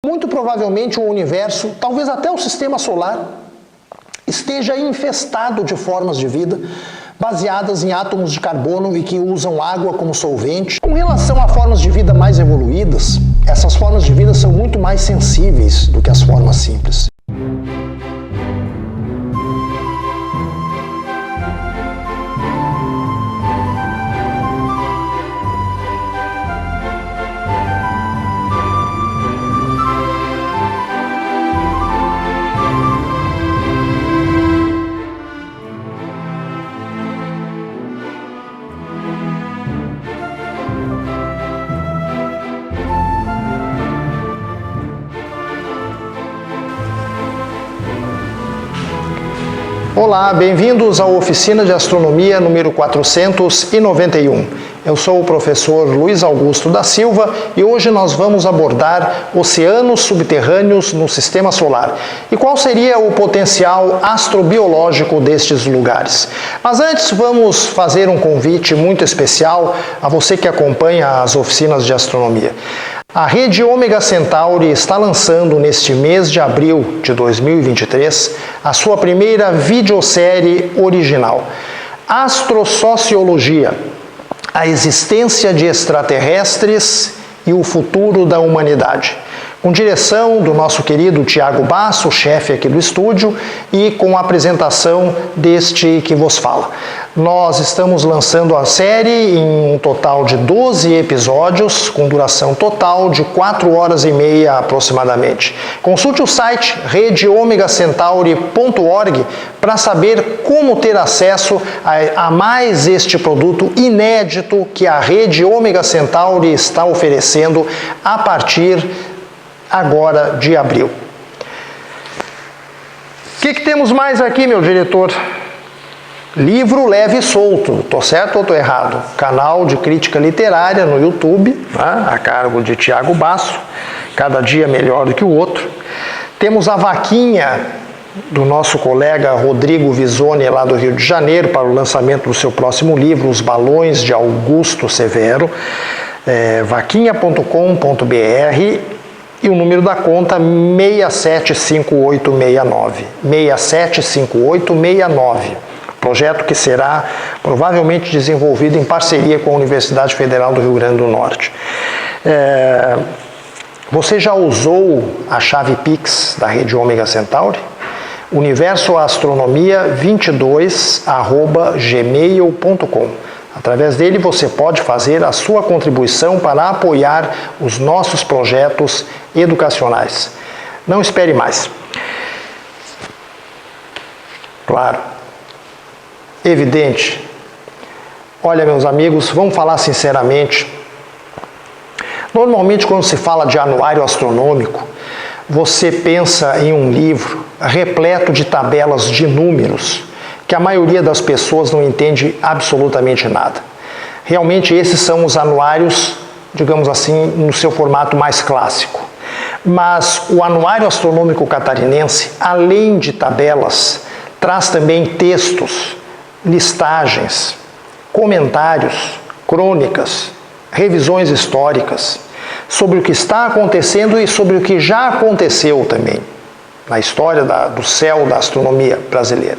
Muito provavelmente o universo, talvez até o sistema solar, esteja infestado de formas de vida baseadas em átomos de carbono e que usam água como solvente. Com relação a formas de vida mais evoluídas, essas formas de vida são muito mais sensíveis do que as formas simples. Olá, bem-vindos à oficina de astronomia número 491. Eu sou o professor Luiz Augusto da Silva e hoje nós vamos abordar oceanos subterrâneos no sistema solar e qual seria o potencial astrobiológico destes lugares. Mas antes vamos fazer um convite muito especial a você que acompanha as oficinas de astronomia. A rede Ômega Centauri está lançando neste mês de abril de 2023 a sua primeira videossérie original, Astrosociologia, a existência de extraterrestres e o futuro da humanidade, com direção do nosso querido Tiago Basso, chefe aqui do estúdio, e com a apresentação deste que vos fala. Nós estamos lançando a série em um total de 12 episódios, com duração total de 4 horas e meia aproximadamente. Consulte o site redeomegacentauri.org para saber como ter acesso a mais este produto inédito que a rede Ômega Centauri está oferecendo a partir agora de abril. O que temos mais aqui, meu diretor? Livro Leve e Solto, tô certo ou tô errado? Canal de crítica literária no YouTube, né, a cargo de Tiago Basso, cada dia melhor do que o outro. Temos a vaquinha do nosso colega Rodrigo Visoni, lá do Rio de Janeiro, para o lançamento do seu próximo livro, Os Balões de Augusto Severo, vaquinha.com.br. E o número da conta 675869. 675869. Projeto que será provavelmente desenvolvido em parceria com a Universidade Federal do Rio Grande do Norte. Você já usou a chave Pix da rede Ômega Centauri? universoastronomia22@gmail.com. Através dele você pode fazer a sua contribuição para apoiar os nossos projetos educacionais. Não espere mais. Claro. Evidente. Olha, meus amigos, vamos falar sinceramente. Normalmente, quando se fala de anuário astronômico, você pensa em um livro repleto de tabelas de números, que a maioria das pessoas não entende absolutamente nada. Realmente esses são os anuários, digamos assim, no seu formato mais clássico. Mas o Anuário Astronômico Catarinense, além de tabelas, traz também textos, listagens, comentários, crônicas, revisões históricas sobre o que está acontecendo e sobre o que já aconteceu também na história do céu da astronomia brasileira.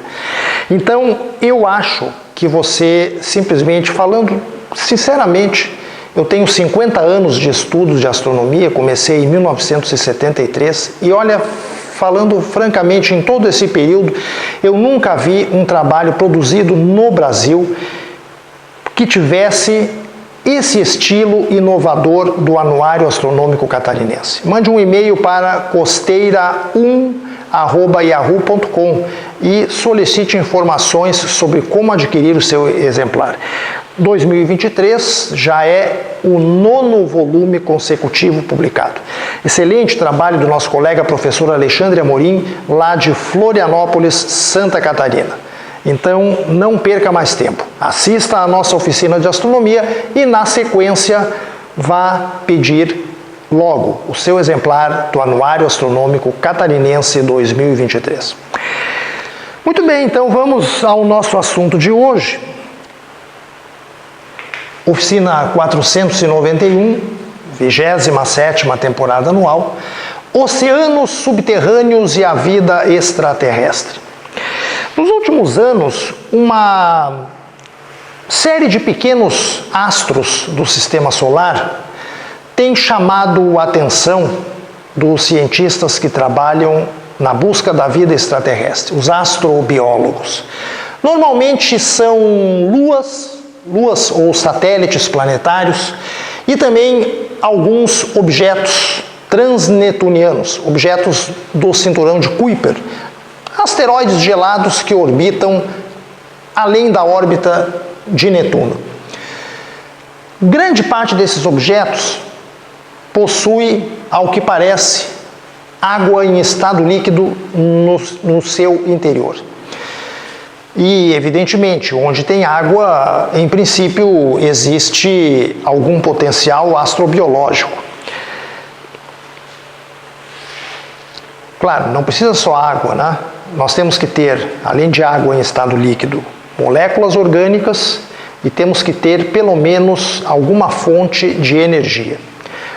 Então, eu acho que você, simplesmente falando sinceramente, eu tenho 50 anos de estudos de astronomia, comecei em 1973, e olha, falando francamente, em todo esse período, eu nunca vi um trabalho produzido no Brasil que tivesse esse estilo inovador do Anuário Astronômico Catarinense. Mande um e-mail para costeira1@yahoo.com e solicite informações sobre como adquirir o seu exemplar. 2023 já é o 9º volume consecutivo publicado. Excelente trabalho do nosso colega professor Alexandre Amorim, lá de Florianópolis, Santa Catarina. Então, não perca mais tempo. Assista à nossa oficina de astronomia e, na sequência, vá pedir logo o seu exemplar do Anuário Astronômico Catarinense 2023. Muito bem, então vamos ao nosso assunto de hoje. Oficina 491, 27ª temporada anual. Oceanos subterrâneos e a vida extraterrestre. Nos últimos anos, uma série de pequenos astros do sistema solar tem chamado a atenção dos cientistas que trabalham na busca da vida extraterrestre, os astrobiólogos. Normalmente são luas ou satélites planetários e também alguns objetos transnetunianos, objetos do cinturão de Kuiper, asteroides gelados que orbitam além da órbita de Netuno. Grande parte desses objetos possui, ao que parece, água em estado líquido no seu interior. E, evidentemente, onde tem água, em princípio, existe algum potencial astrobiológico. Claro, não precisa só água, né? Nós temos que ter, além de água em estado líquido, moléculas orgânicas e temos que ter, pelo menos, alguma fonte de energia.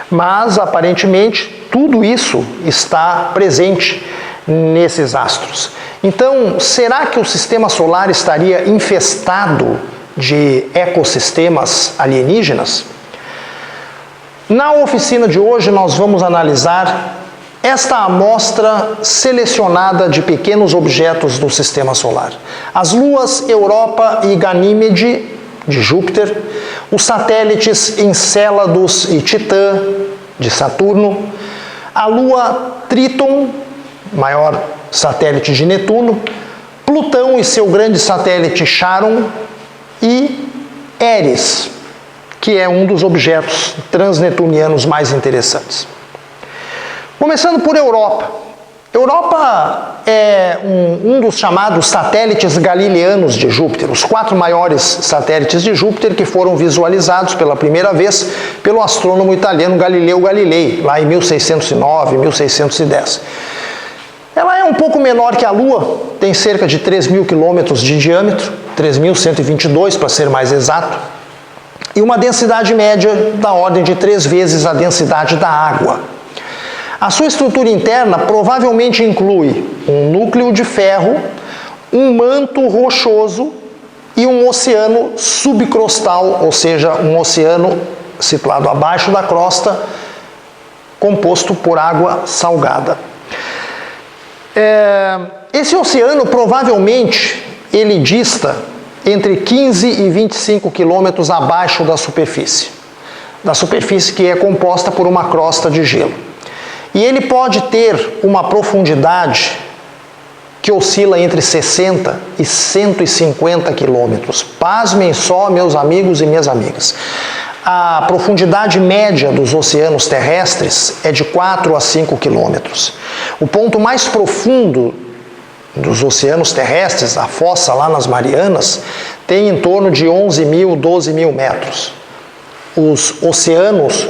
Mas, aparentemente, tudo isso está presente nesses astros. Então, será que o sistema solar estaria infestado de ecossistemas alienígenas? Na oficina de hoje, nós vamos analisar esta amostra selecionada de pequenos objetos do sistema solar. As luas Europa e Ganímede, de Júpiter, os satélites Encélados e Titã, de Saturno, a lua Tríton, maior satélite de Netuno, Plutão e seu grande satélite Charon e Eris, que é um dos objetos transnetunianos mais interessantes. Começando por Europa. Europa é um dos chamados satélites galileanos de Júpiter, os 4 maiores satélites de Júpiter que foram visualizados pela primeira vez pelo astrônomo italiano Galileu Galilei, lá em 1609, 1610. Ela é um pouco menor que a Lua, tem cerca de 3.000 quilômetros de diâmetro, 3.122 para ser mais exato, e uma densidade média da ordem de 3 vezes a densidade da água. A sua estrutura interna provavelmente inclui um núcleo de ferro, um manto rochoso e um oceano subcrostal, ou seja, um oceano situado abaixo da crosta, composto por água salgada. Esse oceano provavelmente ele dista entre 15 e 25 quilômetros abaixo da superfície que é composta por uma crosta de gelo. E ele pode ter uma profundidade que oscila entre 60 e 150 quilômetros. Pasmem só, meus amigos e minhas amigas. A profundidade média dos oceanos terrestres é de 4 a 5 quilômetros. O ponto mais profundo dos oceanos terrestres, a fossa lá nas Marianas, tem em torno de 11.000, 12.000 metros. Os oceanos,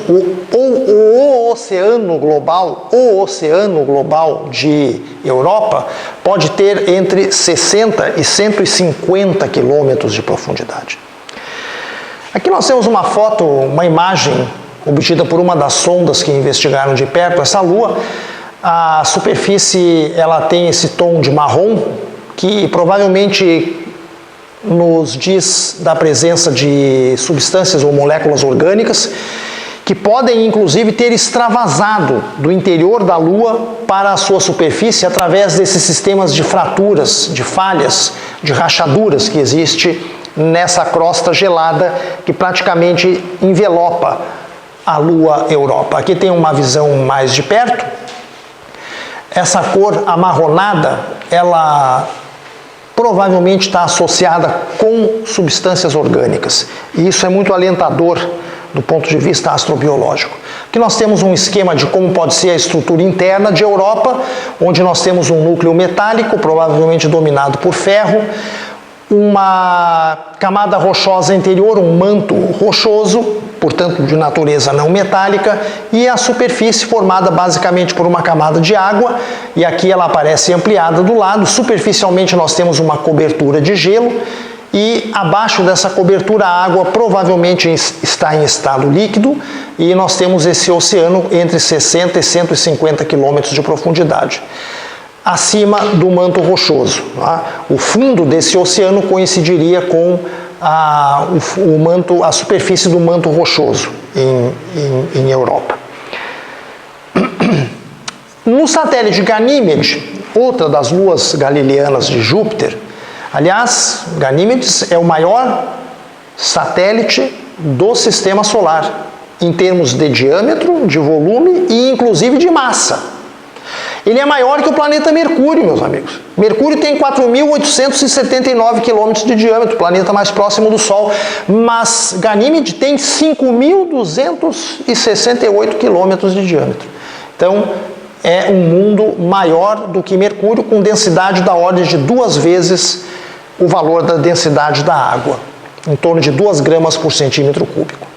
o oceano global de Europa pode ter entre 60 e 150 quilômetros de profundidade. Aqui nós temos uma foto, uma imagem obtida por uma das sondas que investigaram de perto essa Lua. A superfície ela tem esse tom de marrom que provavelmente nos diz da presença de substâncias ou moléculas orgânicas que podem inclusive ter extravasado do interior da Lua para a sua superfície através desses sistemas de fraturas, de falhas, de rachaduras que existe nessa crosta gelada que praticamente envelopa a Lua Europa. Aqui tem uma visão mais de perto. Essa cor amarronada, ela provavelmente está associada com substâncias orgânicas. E isso é muito alentador do ponto de vista astrobiológico. Aqui nós temos um esquema de como pode ser a estrutura interna de Europa, onde nós temos um núcleo metálico, provavelmente dominado por ferro, uma camada rochosa interior, um manto rochoso, portanto de natureza não metálica, e a superfície formada basicamente por uma camada de água, e aqui ela aparece ampliada do lado. Superficialmente nós temos uma cobertura de gelo, e abaixo dessa cobertura a água provavelmente está em estado líquido e nós temos esse oceano entre 60 e 150 quilômetros de profundidade, acima do manto rochoso. Tá? O fundo desse oceano coincidiria com a superfície do manto rochoso em Europa. No satélite Ganímede, outra das luas galileanas de Júpiter, aliás, Ganímedes é o maior satélite do sistema solar, em termos de diâmetro, de volume e inclusive de massa. Ele é maior que o planeta Mercúrio, meus amigos. Mercúrio tem 4.879 quilômetros de diâmetro, o planeta mais próximo do Sol, mas Ganímede tem 5.268 quilômetros de diâmetro. Então, é um mundo maior do que Mercúrio, com densidade da ordem de 2 vezes o valor da densidade da água, em torno de 2 gramas por centímetro cúbico.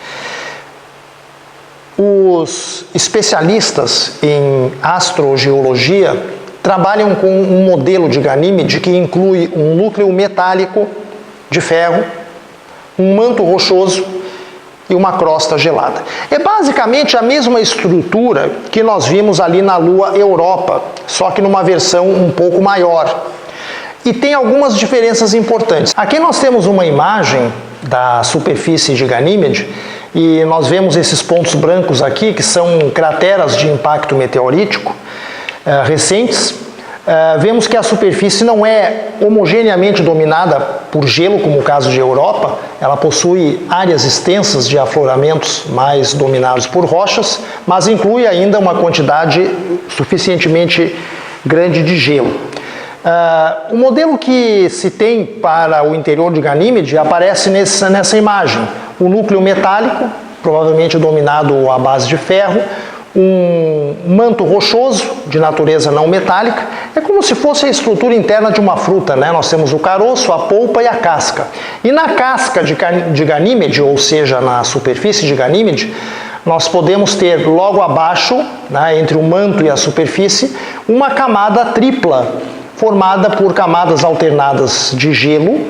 Os especialistas em astrogeologia trabalham com um modelo de Ganímede que inclui um núcleo metálico de ferro, um manto rochoso e uma crosta gelada. É basicamente a mesma estrutura que nós vimos ali na Lua Europa, só que numa versão um pouco maior. E tem algumas diferenças importantes. Aqui nós temos uma imagem da superfície de Ganímede e nós vemos esses pontos brancos aqui, que são crateras de impacto meteorítico recentes. Vemos que a superfície não é homogeneamente dominada por gelo, como o caso de Europa. Ela possui áreas extensas de afloramentos mais dominados por rochas, mas inclui ainda uma quantidade suficientemente grande de gelo. O modelo que se tem para o interior de Ganímede aparece nessa imagem. O núcleo metálico, provavelmente dominado à base de ferro, um manto rochoso de natureza não metálica, é como se fosse a estrutura interna de uma fruta, né? Nós temos o caroço, a polpa e a casca. E na casca de Ganímede, ou seja, na superfície de Ganímede, nós podemos ter logo abaixo, né, entre o manto e a superfície, uma camada tripla, formada por camadas alternadas de gelo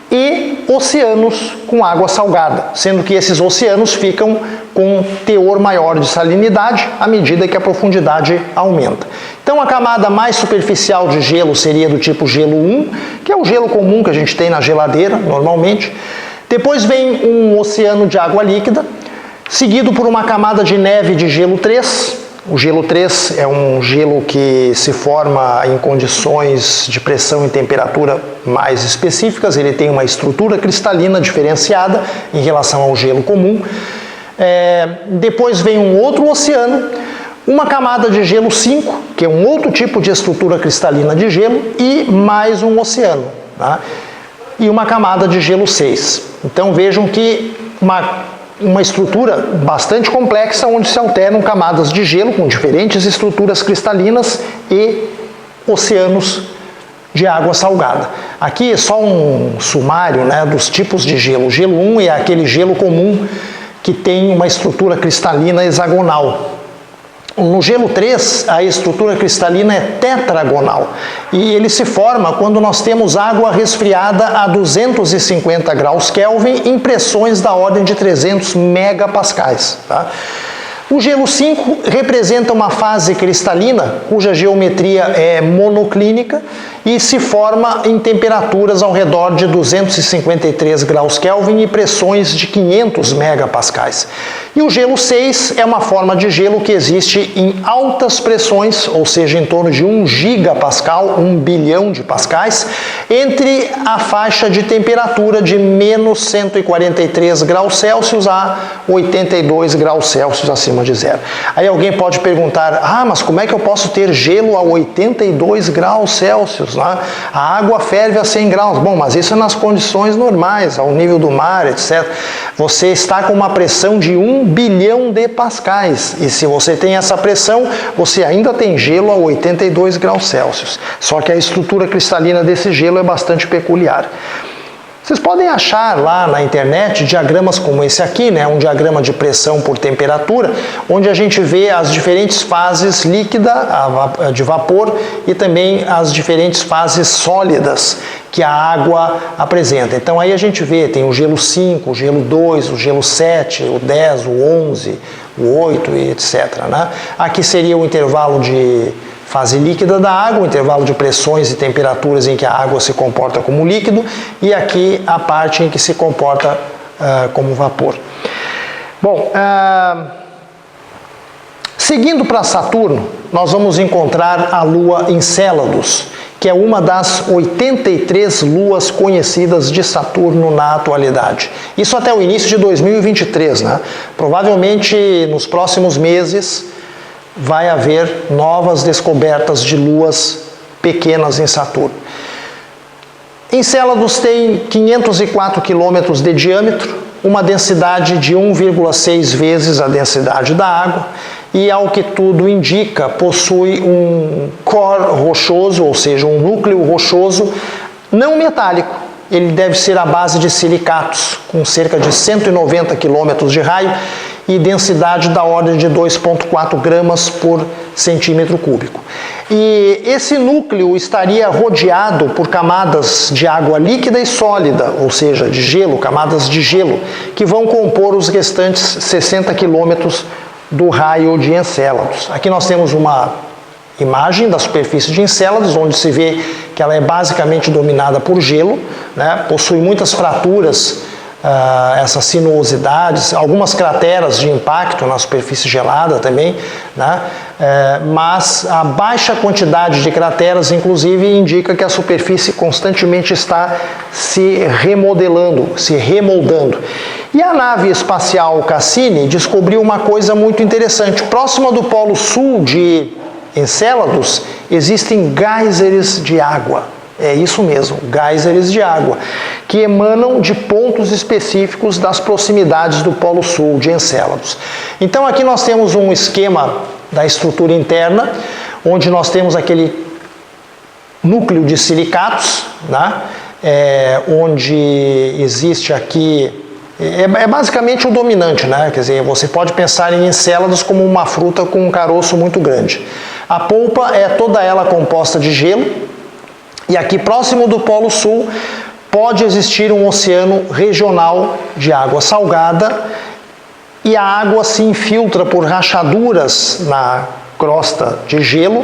e oceanos com água salgada, sendo que esses oceanos ficam com teor maior de salinidade à medida que a profundidade aumenta. Então a camada mais superficial de gelo seria do tipo gelo 1, que é o gelo comum que a gente tem na geladeira normalmente. Depois vem um oceano de água líquida, seguido por uma camada de neve de gelo 3. O gelo 3 é um gelo que se forma em condições de pressão e temperatura mais específicas, ele tem uma estrutura cristalina diferenciada em relação ao gelo comum. Depois vem um outro oceano, uma camada de gelo 5, que é um outro tipo de estrutura cristalina de gelo, e mais um oceano, tá? E uma camada de gelo 6. Então vejam que uma estrutura bastante complexa, onde se alternam camadas de gelo com diferentes estruturas cristalinas e oceanos de água salgada. Aqui é só um sumário, né, dos tipos de gelo. O gelo 1 é aquele gelo comum que tem uma estrutura cristalina hexagonal. No gelo 3, a estrutura cristalina é tetragonal e ele se forma quando nós temos água resfriada a 250 graus Kelvin em pressões da ordem de 300 megapascais. Tá? O gelo 5 representa uma fase cristalina cuja geometria é monoclínica e se forma em temperaturas ao redor de 253 graus Kelvin e pressões de 500 megapascais. E o gelo 6 é uma forma de gelo que existe em altas pressões, ou seja, em torno de 1 gigapascal, 1 bilhão de pascais, entre a faixa de temperatura de menos 143 graus Celsius a 82 graus Celsius acima de zero. Aí alguém pode perguntar, mas como é que eu posso ter gelo a 82 graus Celsius? Né? A água ferve a 100 graus. Bom, mas isso é nas condições normais, ao nível do mar, etc. Você está com uma pressão de 1 bilhão de pascais. E se você tem essa pressão, você ainda tem gelo a 82 graus Celsius. Só que a estrutura cristalina desse gelo é bastante peculiar. Vocês podem achar lá na internet diagramas como esse aqui, né? Um diagrama de pressão por temperatura, onde a gente vê as diferentes fases líquida, de vapor, e também as diferentes fases sólidas que a água apresenta. Então aí a gente vê, tem o gelo 5, o gelo 2, o gelo 7, o 10, o 11, o 8 e etc. Né? Aqui seria o intervalo de fase líquida da água, o intervalo de pressões e temperaturas em que a água se comporta como líquido, e aqui a parte em que se comporta como vapor. Bom, seguindo para Saturno, nós vamos encontrar a lua Encélados, que é uma das 83 luas conhecidas de Saturno na atualidade. Isso até o início de 2023, né? Provavelmente nos próximos meses vai haver novas descobertas de luas pequenas em Saturno. Encélados tem 504 km de diâmetro, uma densidade de 1,6 vezes a densidade da água e, ao que tudo indica, possui um core rochoso, ou seja, um núcleo rochoso não metálico. Ele deve ser à base de silicatos, com cerca de 190 km de raio e densidade da ordem de 2,4 gramas por centímetro cúbico. E esse núcleo estaria rodeado por camadas de água líquida e sólida, ou seja, de gelo, camadas de gelo, que vão compor os restantes 60 quilômetros do raio de Encélados. Aqui nós temos uma imagem da superfície de Encélados, onde se vê que ela é basicamente dominada por gelo, né? Possui muitas fraturas, essas sinuosidades, algumas crateras de impacto na superfície gelada também, né? Mas a baixa quantidade de crateras, inclusive, indica que a superfície constantemente está se remodelando, se remoldando. E a nave espacial Cassini descobriu uma coisa muito interessante. Próxima do polo sul de Encélados existem geysers de água. É isso mesmo, geysers de água, que emanam de pontos específicos das proximidades do Polo Sul de Encélados. Então aqui nós temos um esquema da estrutura interna, onde nós temos aquele núcleo de silicatos, né? Onde existe aqui, é basicamente o dominante, né? Quer dizer, você pode pensar em Encélados como uma fruta com um caroço muito grande. A polpa é toda ela composta de gelo, e aqui próximo do Polo Sul pode existir um oceano regional de água salgada e a água se infiltra por rachaduras na crosta de gelo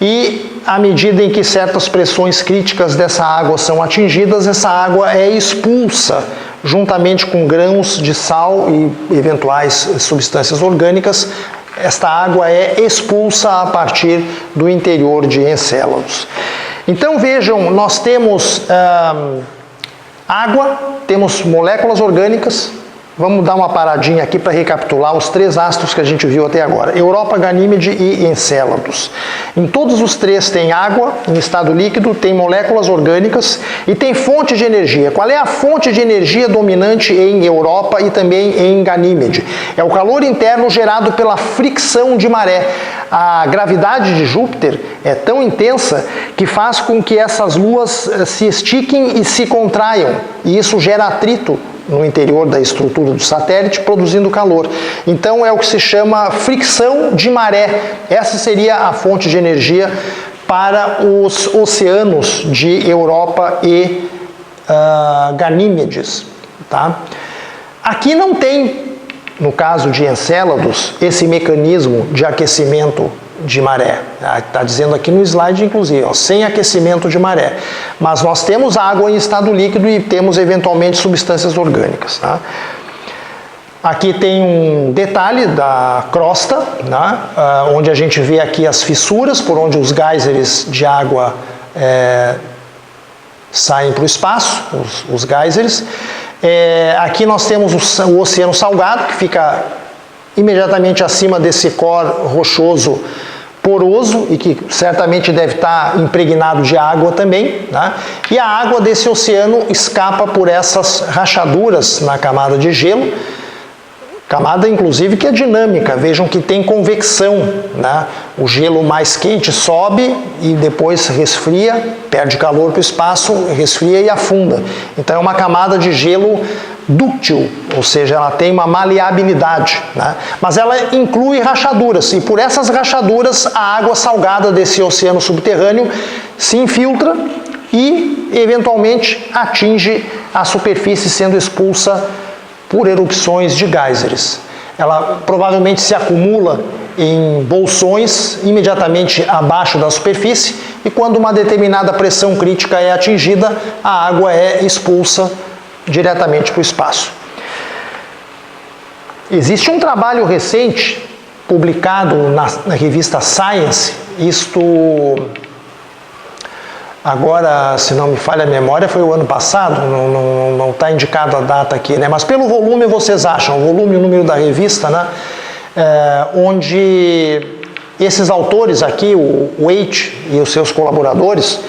e, à medida em que certas pressões críticas dessa água são atingidas, essa água é expulsa juntamente com grãos de sal e eventuais substâncias orgânicas. Esta água é expulsa a partir do interior de Encélados. Então vejam, nós temos água, temos moléculas orgânicas. Vamos dar uma paradinha aqui para recapitular os três astros que a gente viu até agora: Europa, Ganímede e Encélados. Em todos os três tem água em estado líquido, tem moléculas orgânicas e tem fonte de energia. Qual é a fonte de energia dominante em Europa e também em Ganímede? É o calor interno gerado pela fricção de maré. A gravidade de Júpiter é tão intensa que faz com que essas luas se estiquem e se contraiam, e isso gera atrito no interior da estrutura do satélite, produzindo calor. Então é o que se chama fricção de maré. Essa seria a fonte de energia para os oceanos de Europa e Ganímedes. Tá? Aqui não tem, no caso de Encélados, esse mecanismo de aquecimento de maré. Está dizendo aqui no slide, inclusive, ó, sem aquecimento de maré. Mas nós temos água em estado líquido e temos, eventualmente, substâncias orgânicas. Tá? Aqui tem um detalhe da crosta, né? Onde a gente vê aqui as fissuras por onde os geysers de água saem para o espaço, os geysers. Aqui nós temos o oceano salgado, que fica imediatamente acima desse core rochoso poroso e que certamente deve estar impregnado de água também, né? E a água desse oceano escapa por essas rachaduras na camada de gelo, Camada, inclusive, que é dinâmica. Vejam que tem convecção, né? O gelo mais quente sobe e depois resfria, perde calor para o espaço, resfria e afunda. Então é uma camada de gelo dúctil, ou seja, ela tem uma maleabilidade, né? Mas ela inclui rachaduras, e por essas rachaduras a água salgada desse oceano subterrâneo se infiltra e, eventualmente, atinge a superfície, sendo expulsa por erupções de geysers. Ela provavelmente se acumula em bolsões imediatamente abaixo da superfície e quando uma determinada pressão crítica é atingida, a água é expulsa diretamente para o espaço. Existe um trabalho recente publicado na revista Science, isto agora, se não me falha a memória, foi o ano passado, não está indicado a data aqui, né? Mas pelo volume vocês acham, o volume e o número da revista, né? Onde esses autores aqui, o Waite e os seus colaboradores,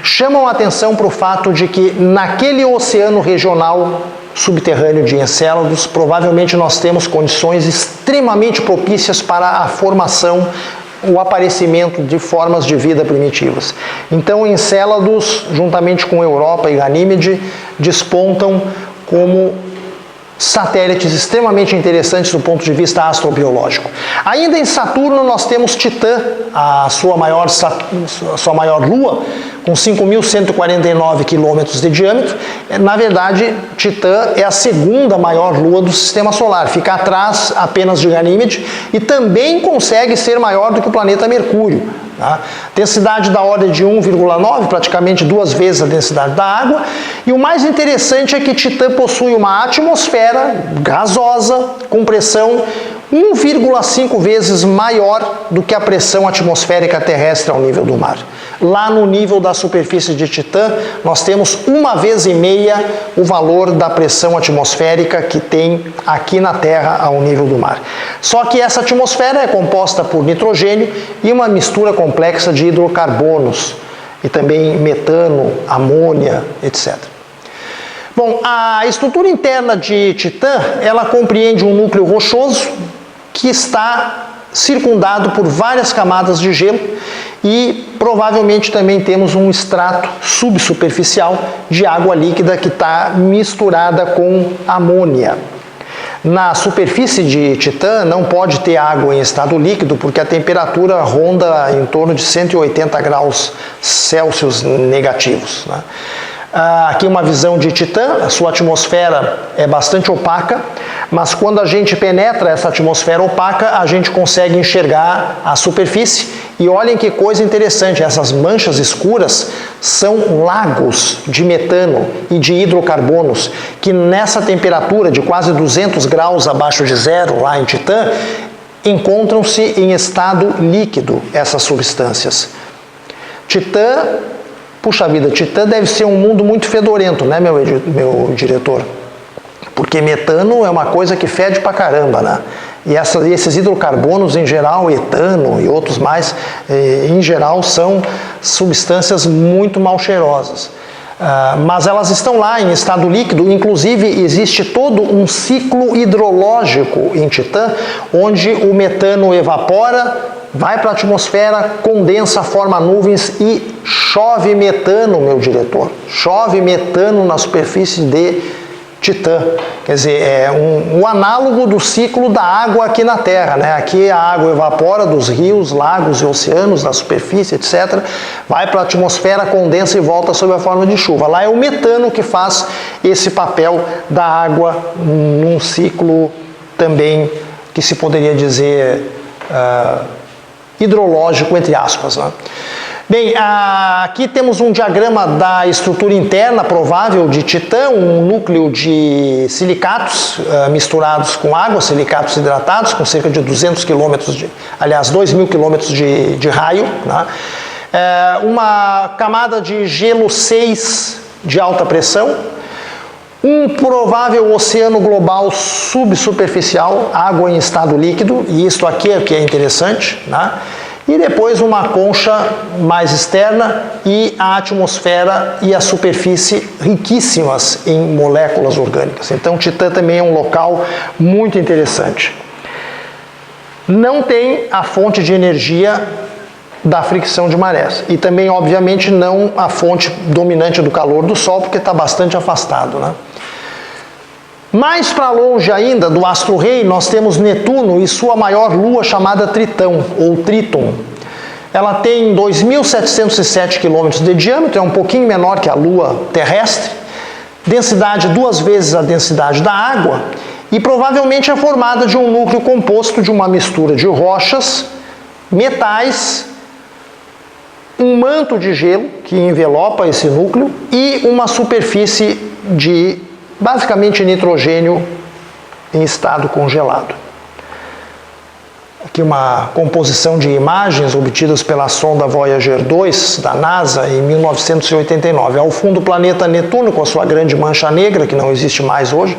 chamam a atenção para o fato de que naquele oceano regional subterrâneo de Encélados, provavelmente nós temos condições extremamente propícias para a formação, o aparecimento de formas de vida primitivas. Então, Encélados, juntamente com Europa e Ganímede, despontam como satélites extremamente interessantes do ponto de vista astrobiológico. Ainda em Saturno nós temos Titã, a sua maior lua, com 5.149 quilômetros de diâmetro. Na verdade, Titã é a segunda maior lua do Sistema Solar, fica atrás apenas de Ganímede e também consegue ser maior do que o planeta Mercúrio. Tá? Densidade da ordem de 1,9, praticamente 2 vezes a densidade da água. E o mais interessante é que Titã possui uma atmosfera gasosa com pressão 1,5 vezes maior do que a pressão atmosférica terrestre ao nível do mar. Lá no nível da superfície de Titã, nós temos 1,5 vezes o valor da pressão atmosférica que tem aqui na Terra ao nível do mar. Só que essa atmosfera é composta por nitrogênio e uma mistura complexa de hidrocarbonos, e também metano, amônia, etc. Bom, a estrutura interna de Titã, ela compreende um núcleo rochoso que está circundado por várias camadas de gelo e provavelmente também temos um extrato subsuperficial de água líquida que está misturada com amônia. Na superfície de Titã não pode ter água em estado líquido porque a temperatura ronda em torno de 180 graus Celsius negativos, né? Aqui uma visão de Titã, a sua atmosfera é bastante opaca, mas quando a gente penetra essa atmosfera opaca, a gente consegue enxergar a superfície e olhem que coisa interessante, essas manchas escuras são lagos de metano e de hidrocarbonos, que nessa temperatura de quase 200 graus abaixo de zero lá em Titã, encontram-se em estado líquido essas substâncias. Titã, puxa vida, Titã deve ser um mundo muito fedorento, né, meu diretor? Porque metano é uma coisa que fede pra caramba, né? E esses hidrocarbonos, em geral, etano e outros mais, em geral, são substâncias muito mal cheirosas. Mas elas estão lá em estado líquido, inclusive existe todo um ciclo hidrológico em Titã, onde o metano evapora, vai para a atmosfera, condensa, forma nuvens e chove metano, meu diretor. Chove metano na superfície de Titã. Quer dizer, é um análogo do ciclo da água aqui na Terra, né? Aqui a água evapora dos rios, lagos e oceanos, da superfície, etc. Vai para a atmosfera, condensa e volta sob a forma de chuva. Lá é o metano que faz esse papel da água num ciclo também que se poderia dizer hidrológico, entre aspas, né? Bem, aqui temos um diagrama da estrutura interna provável de Titã, um núcleo de silicatos misturados com água, silicatos hidratados, com cerca de 200 quilômetros, 2.000 quilômetros de raio, né? Uma camada de gelo 6 de alta pressão, um provável oceano global subsuperficial, água em estado líquido, e isto aqui é o que é interessante, né? E depois uma concha mais externa e a atmosfera e a superfície riquíssimas em moléculas orgânicas. Então Titã também é um local muito interessante. Não tem a fonte de energia da fricção de marés. E também, obviamente, não a fonte dominante do calor do Sol, porque está bastante afastado, né? Mais para longe ainda, do astro-rei, nós temos Netuno e sua maior lua chamada Tritão, ou Tríton. Ela tem 2.707 km de diâmetro, é um pouquinho menor que a lua terrestre, densidade 2 vezes a densidade da água, e provavelmente é formada de um núcleo composto de uma mistura de rochas, metais, um manto de gelo que envelopa esse núcleo e uma superfície de basicamente nitrogênio em estado congelado. Aqui uma composição de imagens obtidas pela sonda Voyager 2 da NASA em 1989. Ao fundo o planeta Netuno com a sua grande mancha negra, que não existe mais hoje,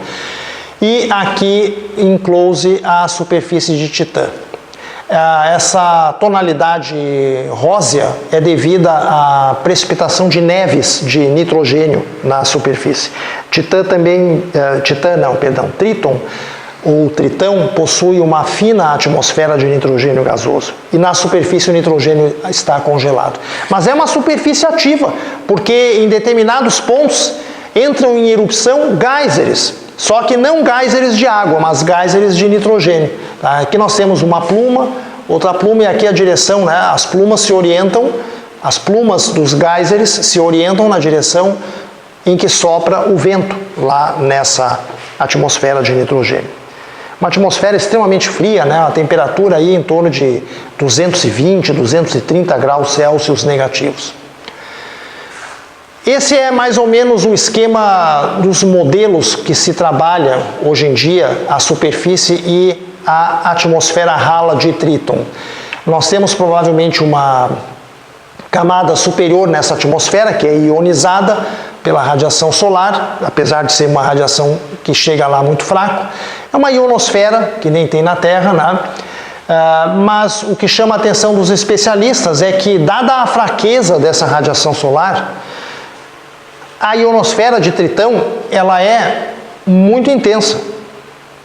e aqui em close a superfície de Titã. Essa tonalidade rósea é devida à precipitação de neves de nitrogênio na superfície. Tríton ou Tritão possui uma fina atmosfera de nitrogênio gasoso e na superfície o nitrogênio está congelado. Mas é uma superfície ativa, porque em determinados pontos entram em erupção géiseres, só que não géiseres de água, mas géiseres de nitrogênio. Aqui nós temos uma pluma, outra pluma, e aqui a direção, né? As plumas se orientam, as plumas dos géiseres se orientam na direção em que sopra o vento, lá nessa atmosfera de nitrogênio. Uma atmosfera extremamente fria, né? A temperatura aí em torno de 220, 230 graus Celsius negativos. Esse é mais ou menos o esquema dos modelos que se trabalha hoje em dia, a superfície e a atmosfera rala de Tríton. Nós temos provavelmente uma camada superior nessa atmosfera, que é ionizada pela radiação solar, apesar de ser uma radiação que chega lá muito fraco. É uma ionosfera, que nem tem na Terra, né? Mas o que chama a atenção dos especialistas é que, dada a fraqueza dessa radiação solar, a ionosfera de Tritão, ela é muito intensa.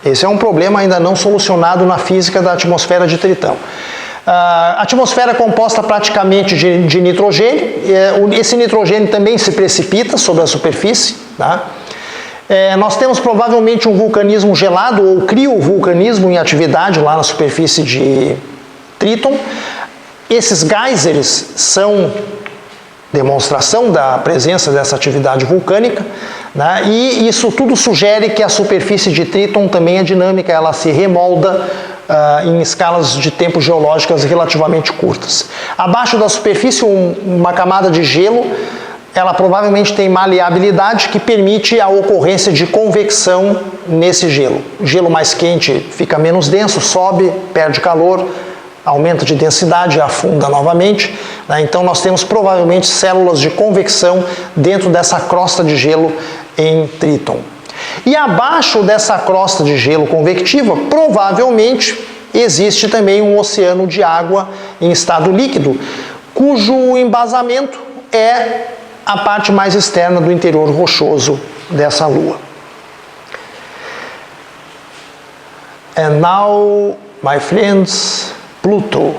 Esse é um problema ainda não solucionado na física da atmosfera de Tritão. A atmosfera é composta praticamente de nitrogênio. Esse nitrogênio também se precipita sobre a superfície, tá? Nós temos provavelmente um vulcanismo gelado ou criovulcanismo em atividade lá na superfície de Tríton. Esses géiseres são demonstração da presença dessa atividade vulcânica, né? E isso tudo sugere que a superfície de Tríton também é dinâmica, ela se remolda em escalas de tempo geológicas relativamente curtas. Abaixo da superfície, uma camada de gelo, ela provavelmente tem maleabilidade que permite a ocorrência de convecção nesse gelo. O gelo mais quente fica menos denso, sobe, perde calor, aumenta de densidade, afunda novamente, né? Então nós temos provavelmente células de convecção dentro dessa crosta de gelo em Tríton. E abaixo dessa crosta de gelo convectiva, provavelmente existe também um oceano de água em estado líquido, cujo embasamento é a parte mais externa do interior rochoso dessa lua. And now, my friends, Pluto.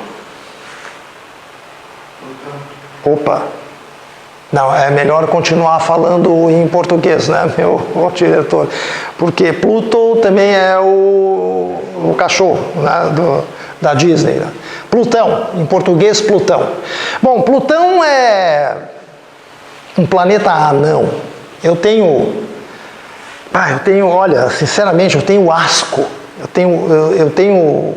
Opa! Não, é melhor continuar falando em português, né, meu diretor? Porque Pluto também é o cachorro, né, da Disney. Né? Plutão, em português, Plutão. Bom, Plutão é um planeta anão. Eu tenho, olha, sinceramente, eu tenho asco. Eu tenho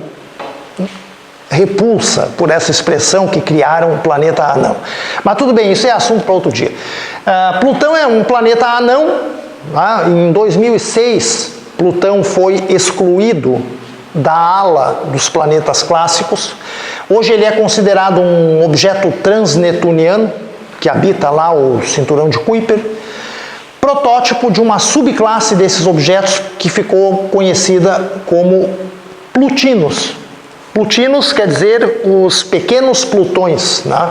repulsa por essa expressão que criaram o planeta anão. Mas tudo bem, isso é assunto para outro dia. Plutão é um planeta anão. Em 2006, Plutão foi excluído da ala dos planetas clássicos. Hoje ele é considerado um objeto transnetuniano, que habita lá o cinturão de Kuiper, protótipo de uma subclasse desses objetos que ficou conhecida como plutinos. Plutinos quer dizer os pequenos plutões, né?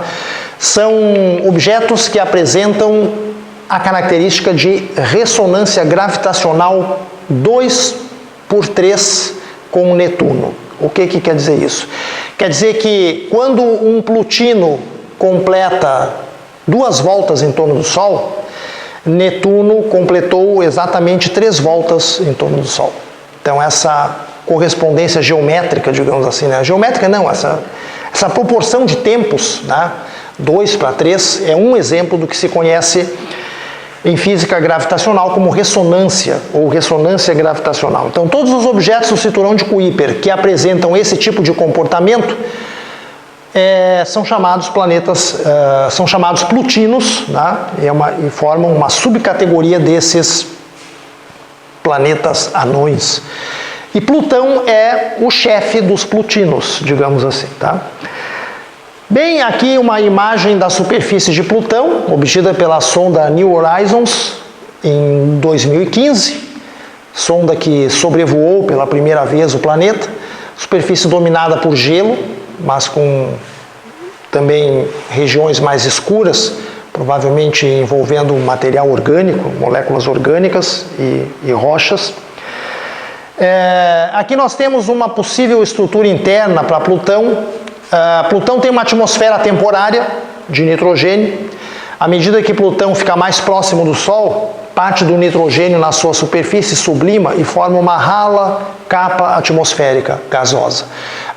São objetos que apresentam a característica de ressonância gravitacional 2/3 com Netuno. O que quer dizer isso? Quer dizer que quando um plutino completa 2 voltas em torno do Sol, Netuno completou exatamente 3 voltas em torno do Sol. Então essa correspondência geométrica, digamos assim, né? Geométrica não, essa proporção de tempos, né? 2/3 é um exemplo do que se conhece em física gravitacional como ressonância ou ressonância gravitacional. Então todos os objetos do cinturão de Kuiper que apresentam esse tipo de comportamento são chamados planetas, são chamados plutinos, né? E formam uma subcategoria desses planetas anões. E Plutão é o chefe dos plutinos, digamos assim, tá? Bem, aqui uma imagem da superfície de Plutão, obtida pela sonda New Horizons em 2015, sonda que sobrevoou pela primeira vez o planeta, superfície dominada por gelo, mas com também regiões mais escuras, provavelmente envolvendo material orgânico, moléculas orgânicas e rochas. Aqui nós temos uma possível estrutura interna para Plutão. Plutão tem uma atmosfera temporária de nitrogênio. À medida que Plutão fica mais próximo do Sol, parte do nitrogênio na sua superfície sublima e forma uma rala capa atmosférica gasosa.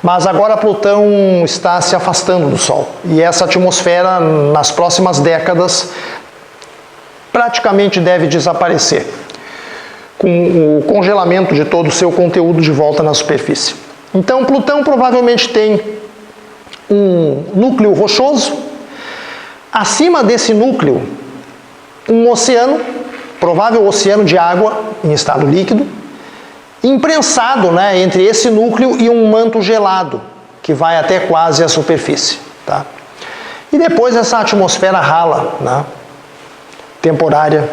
Mas agora Plutão está se afastando do Sol e essa atmosfera nas próximas décadas praticamente deve desaparecer, com o congelamento de todo o seu conteúdo de volta na superfície. Então Plutão provavelmente tem um núcleo rochoso, acima desse núcleo um oceano, provável oceano de água em estado líquido, imprensado, né, entre esse núcleo e um manto gelado, que vai até quase a superfície. Tá? E depois essa atmosfera rala, né, temporária,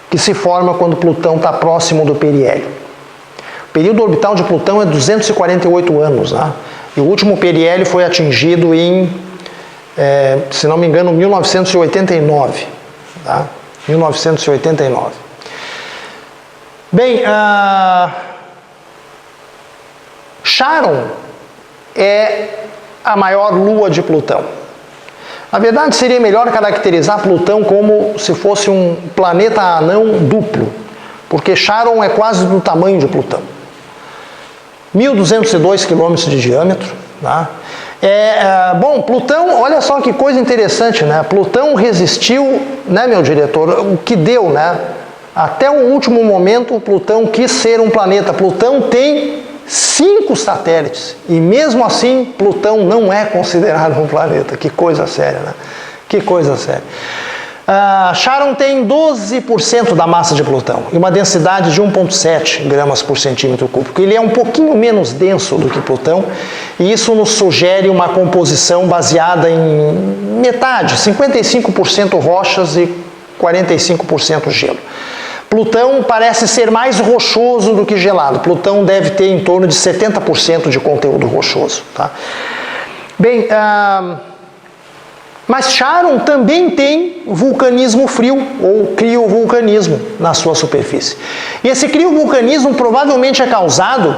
que se forma quando Plutão está próximo do periélio. O período orbital de Plutão é 248 anos, né? E o último periélio foi atingido em, se não me engano, 1989. Tá? 1989. Bem, Charon é a maior lua de Plutão. Na verdade, seria melhor caracterizar Plutão como se fosse um planeta anão duplo, porque Charon é quase do tamanho de Plutão. 1.202 km de diâmetro. Tá? Bom, Plutão, olha só que coisa interessante, né? Plutão resistiu, né, meu diretor, o que deu, né? Até o último momento, Plutão quis ser um planeta. Plutão tem 5 satélites e mesmo assim Plutão não é considerado um planeta. Que coisa séria, né? Que coisa séria. Charon tem 12% da massa de Plutão e uma densidade de 1,7 gramas por centímetro cúbico. Ele é um pouquinho menos denso do que Plutão e isso nos sugere uma composição baseada em metade, 55% rochas e 45% gelo. Plutão parece ser mais rochoso do que gelado. Plutão deve ter em torno de 70% de conteúdo rochoso. Tá? Bem, mas Charon também tem vulcanismo frio, ou criovulcanismo, na sua superfície. E esse criovulcanismo provavelmente é causado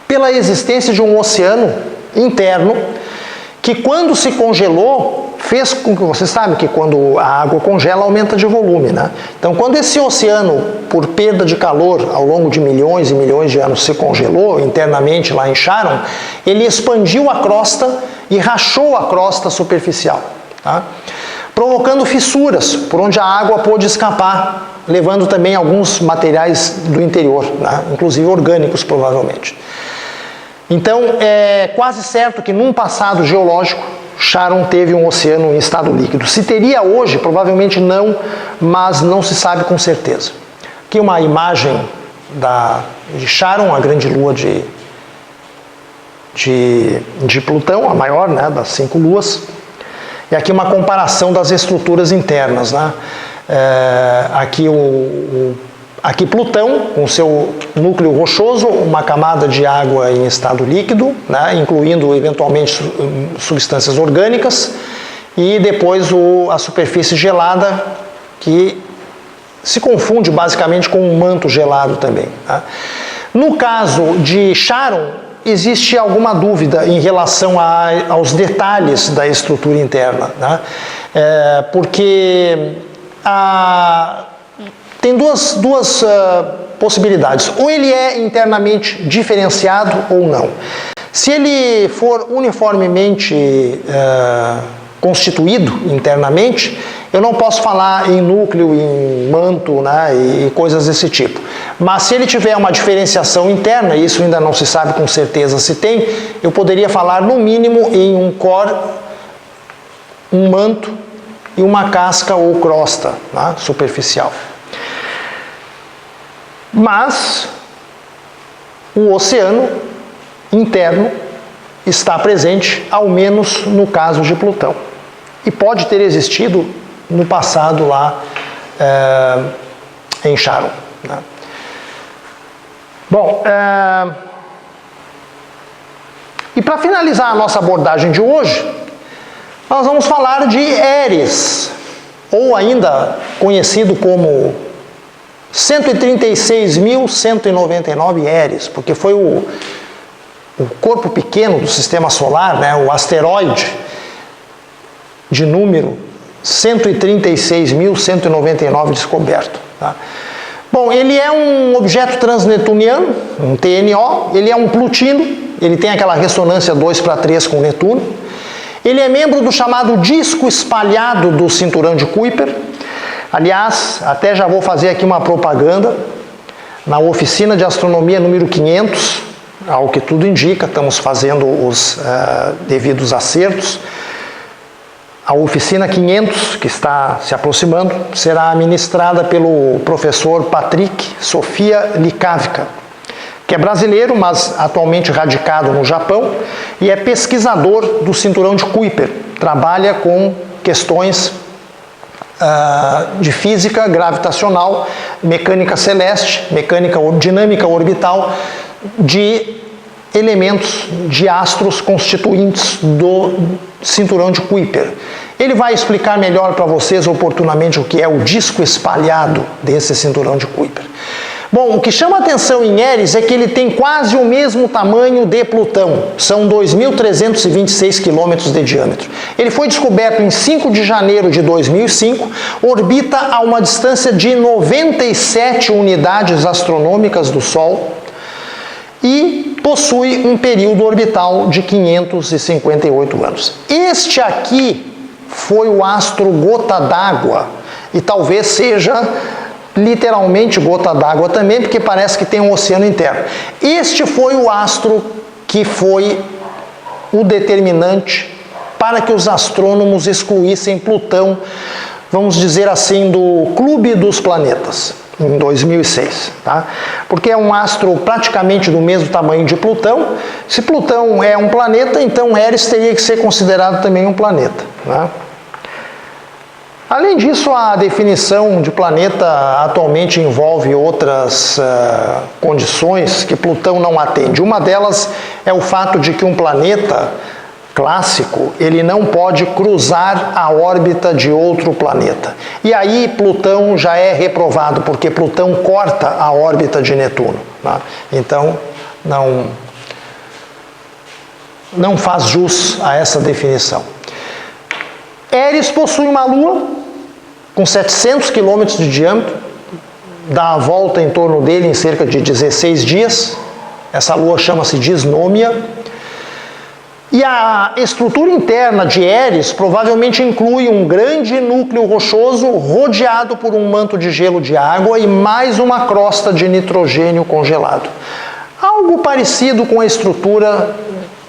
pela existência de um oceano interno que, quando se congelou, fez com que, você sabe que quando a água congela, aumenta de volume, né? Então, quando esse oceano, por perda de calor ao longo de milhões e milhões de anos, se congelou internamente lá em Charon, ele expandiu a crosta e rachou a crosta superficial, tá? Provocando fissuras por onde a água pôde escapar, levando também alguns materiais do interior, né? Inclusive orgânicos, provavelmente. Então, é quase certo que num passado geológico, Charon teve um oceano em estado líquido. Se teria hoje, provavelmente não, mas não se sabe com certeza. Aqui uma imagem de Charon, a grande lua de Plutão, a maior, né, das 5 luas. E aqui uma comparação das estruturas internas, né? Aqui Aqui Plutão, com seu núcleo rochoso, uma camada de água em estado líquido, né, incluindo eventualmente substâncias orgânicas, e depois a superfície gelada, que se confunde basicamente com um manto gelado também. Tá? No caso de Charon, existe alguma dúvida em relação aos detalhes da estrutura interna, né? Porque tem duas possibilidades. Ou ele é internamente diferenciado ou não. Se ele for uniformemente constituído internamente, eu não posso falar em núcleo, em manto, né, e coisas desse tipo. Mas se ele tiver uma diferenciação interna, e isso ainda não se sabe com certeza se tem, eu poderia falar no mínimo em um core, um manto e uma casca ou crosta, né, superficial. Mas o oceano interno está presente, ao menos no caso de Plutão. E pode ter existido no passado lá em Charon. Né? Bom, e para finalizar a nossa abordagem de hoje, nós vamos falar de Eris, ou ainda conhecido como 136.199 Eris, porque foi o corpo pequeno do sistema solar, né, o asteroide de número 136.199 descoberto. Tá? Bom, ele é um objeto transnetuniano, um TNO, ele é um plutino, ele tem aquela ressonância 2:3 com Netuno. Ele é membro do chamado disco espalhado do cinturão de Kuiper. Aliás, até já vou fazer aqui uma propaganda. Na oficina de astronomia número 500, ao que tudo indica, estamos fazendo os devidos acertos. A oficina 500, que está se aproximando, será ministrada pelo professor Patrick Sofia Likavika, que é brasileiro, mas atualmente radicado no Japão, e é pesquisador do cinturão de Kuiper. Trabalha com questões de física gravitacional, mecânica celeste, dinâmica orbital, de elementos de astros constituintes do cinturão de Kuiper. Ele vai explicar melhor para vocês oportunamente o que é o disco espalhado desse cinturão de Kuiper. Bom, o que chama atenção em Eris é que ele tem quase o mesmo tamanho de Plutão, são 2.326 quilômetros de diâmetro. Ele foi descoberto em 5 de janeiro de 2005, orbita a uma distância de 97 unidades astronômicas do Sol, e possui um período orbital de 558 anos. Este aqui foi o astro gota d'água, e talvez seja literalmente gota d'água também, porque parece que tem um oceano interno. Este foi o astro que foi o determinante para que os astrônomos excluíssem Plutão, vamos dizer assim, do clube dos planetas, em 2006, tá? Porque é um astro praticamente do mesmo tamanho de Plutão. Se Plutão é um planeta, então Eris teria que ser considerado também um planeta, né? Além disso, a definição de planeta atualmente envolve outras condições que Plutão não atende. Uma delas é o fato de que um planeta clássico, ele não pode cruzar a órbita de outro planeta. E aí Plutão já é reprovado, porque Plutão corta a órbita de Netuno, né? Então, não faz jus a essa definição. Eris possui uma lua com 700 km de diâmetro, dá a volta em torno dele em cerca de 16 dias. Essa lua chama-se Disnômia. E a estrutura interna de Eris provavelmente inclui um grande núcleo rochoso rodeado por um manto de gelo de água e mais uma crosta de nitrogênio congelado. Algo parecido com a estrutura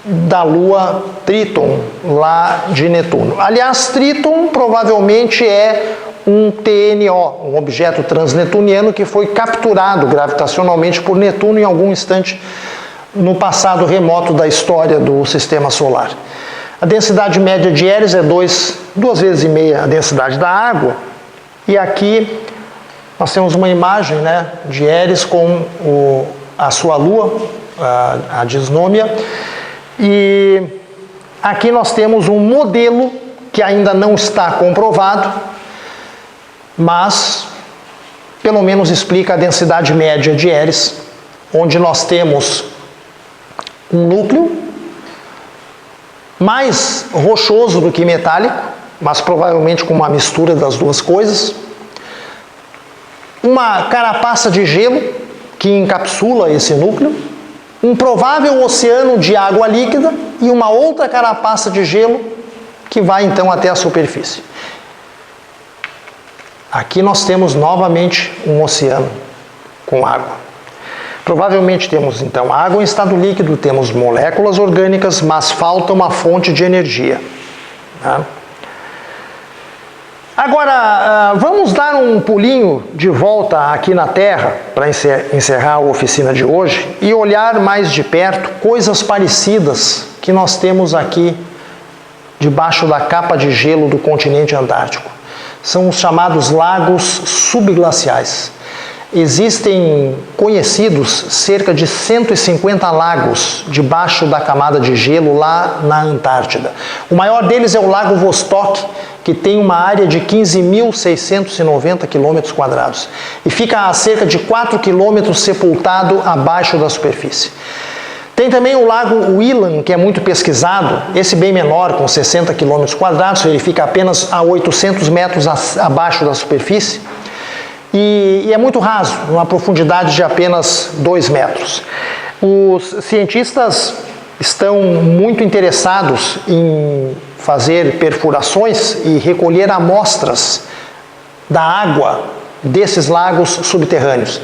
da lua Tríton, lá de Netuno. Aliás, Tríton provavelmente é um TNO, um objeto transnetuniano que foi capturado gravitacionalmente por Netuno em algum instante no passado remoto da história do sistema solar. A densidade média de Eris é 2,5 vezes a densidade da água, e aqui Nós temos uma imagem, né, de Eris com a sua lua, a Disnômia, e aqui nós temos um modelo que ainda não está comprovado, mas pelo menos explica a densidade média de Eris, onde nós temos um núcleo mais rochoso do que metálico, mas provavelmente com uma mistura das duas coisas. Uma carapaça de gelo que encapsula esse núcleo, um provável oceano de água líquida e uma outra carapaça de gelo que vai então até a superfície. Aqui nós temos novamente um oceano com água. Provavelmente temos então água em estado líquido, temos moléculas orgânicas, mas falta uma fonte de energia. Tá? Agora, vamos dar um pulinho de volta aqui na Terra, para encerrar a oficina de hoje, e olhar mais de perto coisas parecidas que nós temos aqui debaixo da capa de gelo do continente antártico. São os chamados lagos subglaciais. Existem conhecidos cerca de 150 lagos debaixo da camada de gelo lá na Antártida. O maior deles é o Lago Vostok, que tem uma área de 15.690 km², e fica a cerca de 4 km sepultado abaixo da superfície. Tem também o Lago Willan, que é muito pesquisado, esse bem menor, com 60 km², ele fica apenas a 800 metros abaixo da superfície, e é muito raso, numa profundidade de apenas 2 metros. Os cientistas estão muito interessados em fazer perfurações e recolher amostras da água desses lagos subterrâneos.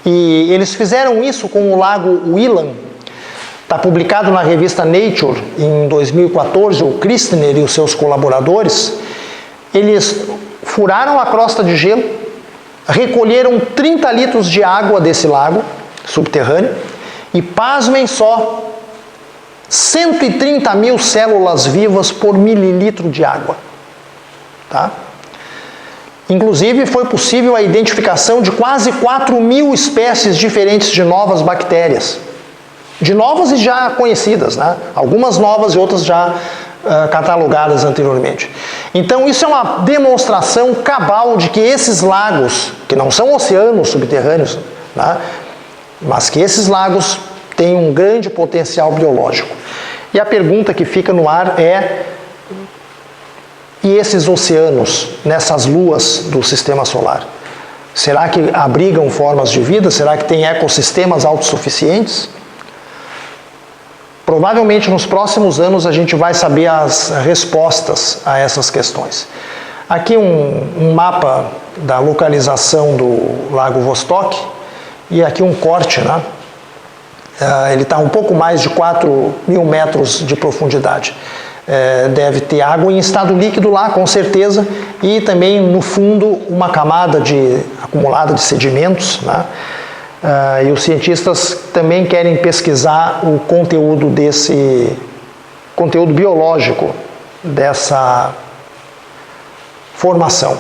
E eles fizeram isso com o Lago Willan. Está publicado na revista Nature em 2014, o Christner e os seus colaboradores. Eles furaram a crosta de gelo, recolheram 30 litros de água desse lago subterrâneo e, pasmem só, 130 mil células vivas por mililitro de água. Tá? Inclusive, foi possível a identificação de quase 4.000 espécies diferentes de novas bactérias. De novas e já conhecidas, né? Algumas novas e outras já catalogadas anteriormente. Então, isso é uma demonstração cabal de que esses lagos, que não são oceanos subterrâneos, né? Mas que esses lagos têm um grande potencial biológico. E a pergunta que fica no ar é: e esses oceanos nessas luas do sistema solar? Será que abrigam formas de vida? Será que tem ecossistemas autossuficientes? Provavelmente nos próximos anos a gente vai saber as respostas a essas questões. Aqui um mapa da localização do Lago Vostok e aqui um corte, né? Ele está um pouco mais de 4.000 metros de profundidade. Deve ter água em estado líquido lá, com certeza, e também no fundo uma camada acumulada de sedimentos, né? E os cientistas também querem pesquisar o conteúdo conteúdo biológico dessa formação.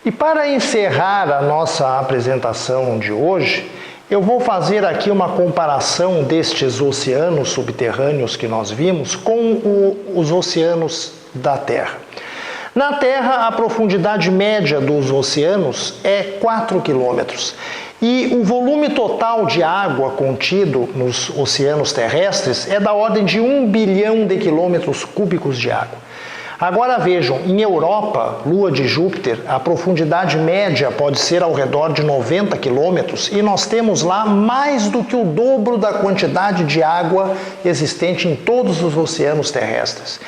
E para encerrar a nossa apresentação de hoje, eu vou fazer aqui uma comparação destes oceanos subterrâneos que nós vimos com os oceanos da Terra. Na Terra, a profundidade média dos oceanos é 4 quilômetros e o volume total de água contido nos oceanos terrestres é da ordem de 1 bilhão de quilômetros cúbicos de água. Agora vejam, em Europa, Lua de Júpiter, a profundidade média pode ser ao redor de 90 quilômetros e nós temos lá mais do que o dobro da quantidade de água existente em todos os oceanos terrestres.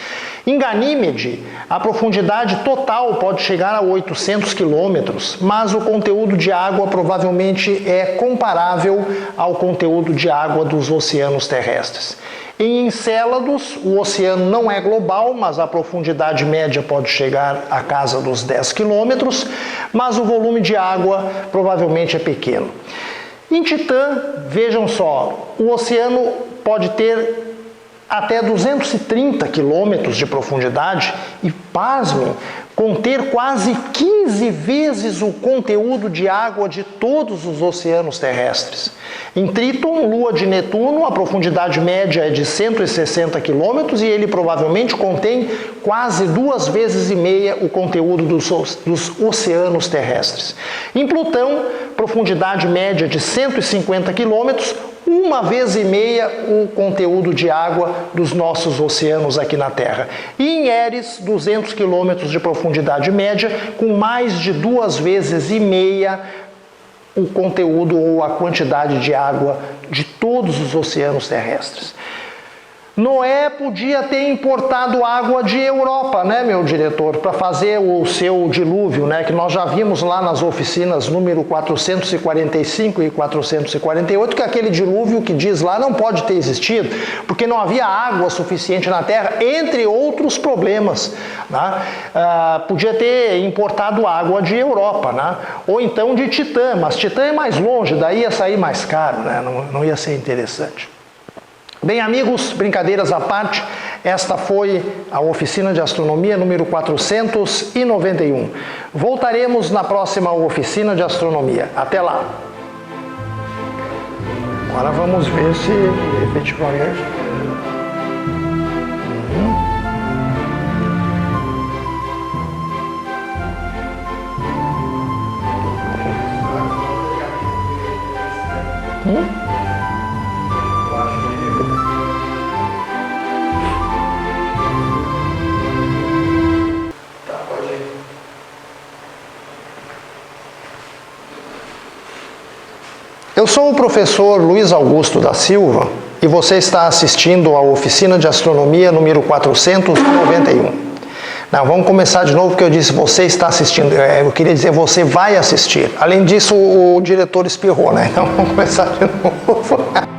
Em Ganímede, a profundidade total pode chegar a 800 quilômetros, mas o conteúdo de água provavelmente é comparável ao conteúdo de água dos oceanos terrestres. Em Encélados, o oceano não é global, mas a profundidade média pode chegar à casa dos 10 quilômetros, mas o volume de água provavelmente é pequeno. Em Titã, vejam só, o oceano pode ter até 230 quilômetros de profundidade e, pasmem, conter quase 15 vezes o conteúdo de água de todos os oceanos terrestres. Em Tríton, lua de Netuno, a profundidade média é de 160 km e ele provavelmente contém quase 2,5 vezes o conteúdo dos oceanos terrestres. Em Plutão, profundidade média de 150 km, 1,5 vezes o conteúdo de água dos nossos oceanos aqui na Terra. E em Eris, 200 km de profundidade média, com mais de 2,5 vezes o conteúdo ou a quantidade de água de todos os oceanos terrestres. Noé podia ter importado água de Europa, né, meu diretor, para fazer o seu dilúvio, né, que nós já vimos lá nas oficinas número 445 e 448, que aquele dilúvio que diz lá não pode ter existido, porque não havia água suficiente na Terra, entre outros problemas, né? Podia ter importado água de Europa, né? Ou então de Titã, mas Titã é mais longe, daí ia sair mais caro, né? Não ia ser interessante. Bem, amigos, brincadeiras à parte, esta foi a oficina de astronomia número 491. Voltaremos na próxima oficina de astronomia. Até lá! Agora vamos ver se efetivamente... Eu sou o professor Luiz Augusto da Silva e você está assistindo à oficina de astronomia número 491. Não, vamos começar de novo porque eu disse você está assistindo, eu queria dizer você vai assistir. Além disso, o diretor espirrou, né? Então vamos começar de novo.